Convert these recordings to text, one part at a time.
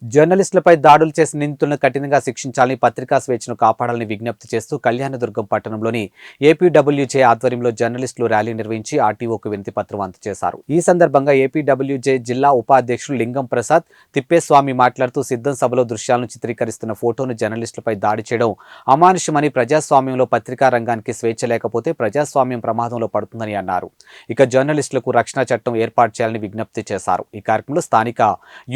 జర్నలిస్టులపై దాడులు చేసి నిందితులను కఠినంగా శిక్షించాలని, పత్రికా స్వేచ్ఛను కాపాడాలని విజ్ఞప్తి చేస్తూ కళ్యాణదుర్గం పట్టణంలోని ఏపీడబ్ల్యూజే ఆధ్వర్యంలో జర్నలిస్టులు ర్యాలీ నిర్వహించి ఆర్టీఓకు వినతి పత్రం అందజేశారు. ఈ సందర్భంగా ఏపీడబ్ల్యూజే జిల్లా ఉపాధ్యక్షులు లింగం ప్రసాద్ తిప్పేస్వామి మాట్లాడుతూ సిద్ధం సభలో దృశ్యాలను చిత్రీకరిస్తున్న ఫోటోను జర్నలిస్టులపై దాడి చేయడం అమానుషమని, ప్రజాస్వామ్యంలో పత్రికా రంగానికి స్వేచ్ఛ లేకపోతే ప్రజాస్వామ్యం ప్రమాదంలో పడుతుందని అన్నారు. ఇక జర్నలిస్టులకు రక్షణ చట్టం ఏర్పాటు చేయాలని విజ్ఞప్తి చేశారు. ఈ కార్యక్రమంలో స్థానిక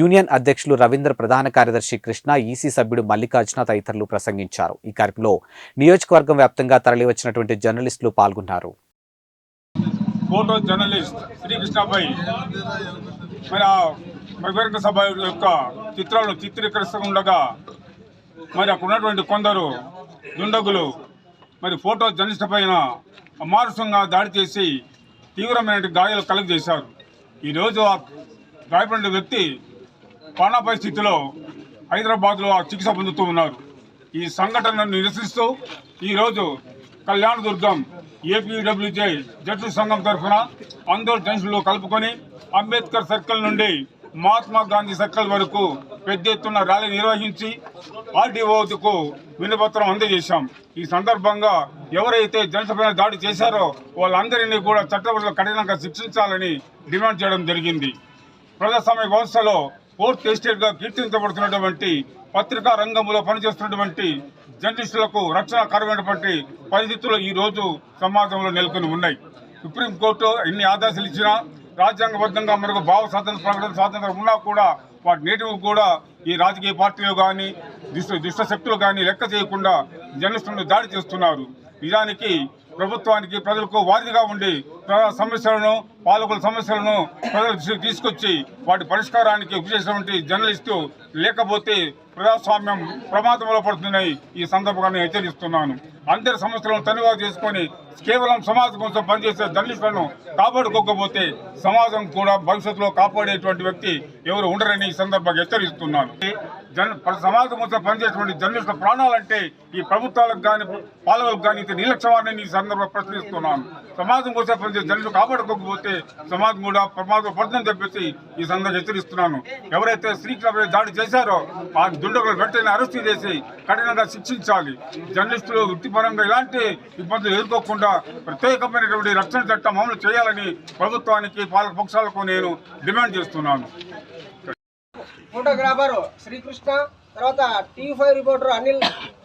యూనియన్ అధ్యక్షులు రవీంద్ర, ప్రధాన కార్యదర్శి కృష్ణ, ఈసీ సభ్యుడు మల్లికార్జున తదితరులు ప్రసంగించారు. ఈ కార్యక్రమంలో నియోజకవర్గం వ్యాప్తంగా తరలివచ్చినటువంటి జర్నలిస్టులు పాల్గొన్నారు. ఫోటో జర్నలిస్ట్ శ్రీకృష్ణపై బహిరంగ సభ యొక్క చిత్రాలను చిత్రీకరిస్తుండగా అక్కడ ఉన్నటువంటి కొందరు దుండగులు ఫోటో జర్నలిస్ట్ పైన అమానుషంగా దాడి చేసి తీవ్రమైన గాయాలు కలుగజేశారు. ఈరోజు ఆ గాయపడిన వ్యక్తి ప్రాణాపాయ స్థితిలో హైదరాబాద్లో చికిత్స పొందుతూ ఉన్నారు. ఈ సంఘటనను నిరసిస్తూ ఈరోజు కళ్యాణదుర్గం ఏపీడబ్ల్యూజే జట్టు సంఘం తరఫున అందరూ జంక్షన్లో కలుపుకొని అంబేద్కర్ సర్కిల్ నుండి మహాత్మా గాంధీ సర్కిల్ వరకు పెద్ద ఎత్తున ర్యాలీ నిర్వహించి ఆర్డీఓకు వినపత్రం అందజేశాం. ఈ సందర్భంగా ఎవరైతే జనతపైన దాడి చేశారో వాళ్ళందరినీ కూడా చట్టపరంగా కఠినంగా శిక్షించాలని డిమాండ్ చేయడం జరిగింది. ప్రజాస్వామ్య వ్యవస్థలో ఫోర్త్ ఎస్టేట్గా కీర్తించబడుతున్నటువంటి పత్రికా రంగంలో పనిచేస్తున్నటువంటి జర్నలిస్టులకు రక్షణ కరువైనటువంటి పరిస్థితులు ఈరోజు సమాజంలో నెలకొని ఉన్నాయి. సుప్రీంకోర్టు ఎన్ని ఆదేశాలు ఇచ్చినా, రాజ్యాంగబద్ధంగా మనకు భావ స్వాతంత్ర, ప్రకటన స్వాతంత్రం ఉన్నా కూడా వాటి నేటికి కూడా ఈ రాజకీయ పార్టీలు కానీ దుష్ట శక్తులు కానీ లెక్క చేయకుండా జర్నలిస్టులను దాడి చేస్తున్నారు. నిజానికి ప్రభుత్వానికి, ప్రజలకు వారిగా ఉండి సమస్యలను, పాలకుల సమస్యలను ప్రజల దృష్టికి తీసుకొచ్చి వాటి పరిష్కారానికి కృషి చేసినటువంటి జర్నలిస్టు లేకపోతే ప్రజాస్వామ్యం ప్రమాదంలో పడుతుందని ఈ సందర్భంగా హెచ్చరిస్తున్నాను. అందరి సమస్యలను తనివారు చేసుకొని కేవలం సమాజం కోసం పనిచేసే జర్నలిస్టులను కాపాడుకోకపోతే సమాజం కూడా భవిష్యత్తులో కాపాడేటువంటి వ్యక్తి ఎవరు ఉండరని ఈ సందర్భంగా హెచ్చరిస్తున్నాను. సమాజం కోసం పనిచేసేటువంటి జర్నలిస్టుల ప్రాణాలంటే ఈ ప్రభుత్వాలకు కానీ పాలకులకు కానీ నిర్లక్ష్యమానని ఈ సందర్భంగా ప్రశ్నిస్తున్నాను. సమాజం కోసం పనిచేసే జర్నలిస్టులు కాపాడుకోకపోతే సమాజం కూడా ప్రమాదం పడుతుందని చెప్పేసి ఈ సందర్భంగా హెచ్చరిస్తున్నాను. ఎవరైతే శ్రీకృష్ణపై దాడి చేశారో ఆ దుండగులు వెంటనే అరెస్టు చేసి కఠినంగా శిక్షించాలి. జర్నలిస్టులు వృత్తిపరంగా ఇలాంటి ఇబ్బందులు ఎదుర్కోకుండా ప్రత్యేకమైనటువంటి రక్షణ చట్టం అమలు చేయాలని ప్రభుత్వానికి, పాలక పక్షాలకు నేను డిమాండ్ చేస్తున్నాను. ఫోటోగ్రాఫర్ శ్రీకృష్ణ, తర్వాత TV5 reporter Anil,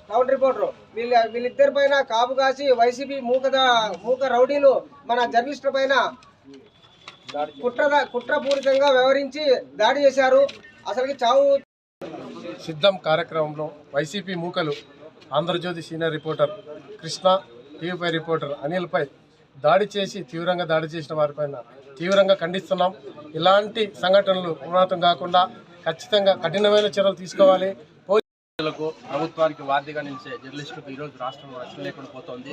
town reporter వీళ్ళిద్దరి పైన కాపు కాసి వైసీపీ మూక రౌడీలు మన జర్నలిస్టుల పైన కుట్రపూరితంగా వ్యవహరించి దాడి చేశారు. అసలుకి చావు సిద్ధం కార్యక్రమంలో వైసీపీ మూకలు Andhrajyothy senior reporter Krishna, TV five reporter అనిల్పై తీవ్రంగా దాడి చేసిన వారిపైన తీవ్రంగా ఖండిస్తున్నాం. ఇలాంటి సంఘటనలు పునరావృతం కాకుండా ఖచ్చితంగా కఠినమైన చర్యలు తీసుకోవాలి. ప్రభుత్వానికి వార్తగా నిలిచే జర్నలిస్టులకు ఈరోజు రాష్ట్రంలో రక్షణ లేకుండా పోతోంది.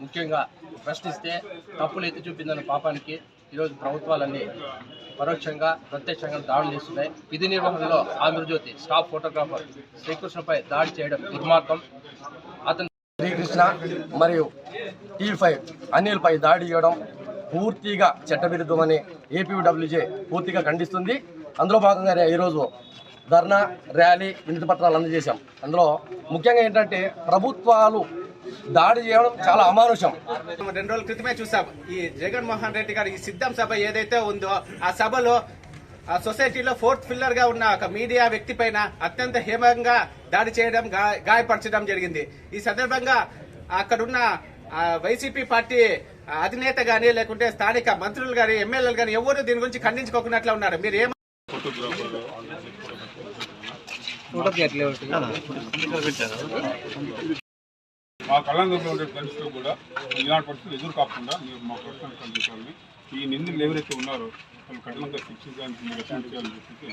ముఖ్యంగా ప్రశ్నిస్తే తప్పులు ఎత్తి చూపిందన్న పాపానికి ఈరోజు ప్రభుత్వాలన్నీ పరోక్షంగా, ప్రత్యక్షంగా దాడులు చేస్తున్నాయి. విధి నిర్వహణలో ఆంధ్రజ్యోతి స్టాఫ్ ఫోటోగ్రాఫర్ శ్రీకృష్ణపై దాడి చేయడం దుర్మార్గం. అతను శ్రీకృష్ణ మరియు టీవీ5 అనిల్పై దాడి చేయడం పూర్తిగా చట్టవిరుద్ధమని ఏపీడబ్ల్యూజే పూర్తిగా ఖండిస్తుంది. అందులో భాగంగానే ఈరోజు ధర్నా, ర్యాలీ, వినతి పత్రాలు అందజేశాం. అందులో ముఖ్యంగా ఏంటంటే ప్రభుత్వాలు దాడి చేయడం చాలా అమానుషం. 2 రోజుల క్రితమే చూసాం. ఈ జగన్మోహన్ రెడ్డి గారు ఈ సిద్ధం సభ ఏదైతే ఉందో ఆ సభలో ఆ సొసైటీలో 4th పిల్లర్ గా ఉన్న ఒక మీడియా వ్యక్తి పైన అత్యంత హేమంగా దాడి చేయడం, గాయపరచడం జరిగింది. ఈ సందర్భంగా అక్కడున్న వైసీపీ పార్టీ అధినేత గానీ, లేకుంటే స్థానిక మంత్రులు గానీ, ఎమ్మెల్యేలు గానీ ఎవరు దీని గురించి ఖండించుకోకున్నట్లు ఉన్నారు. మీరు ఏం మా కళ్యాణంలో ఉండే జర్నలిస్టులు కూడా ఇలాంటి పరిస్థితులు ఎదురు కాకుండా మీరు మా ప్రశ్నలు ఖండించాలని, ఈ నిందితులు ఎవరైతే ఉన్నారో వాళ్ళు కఠినంగా శిక్షించడానికి రక్షించాలని చెప్పి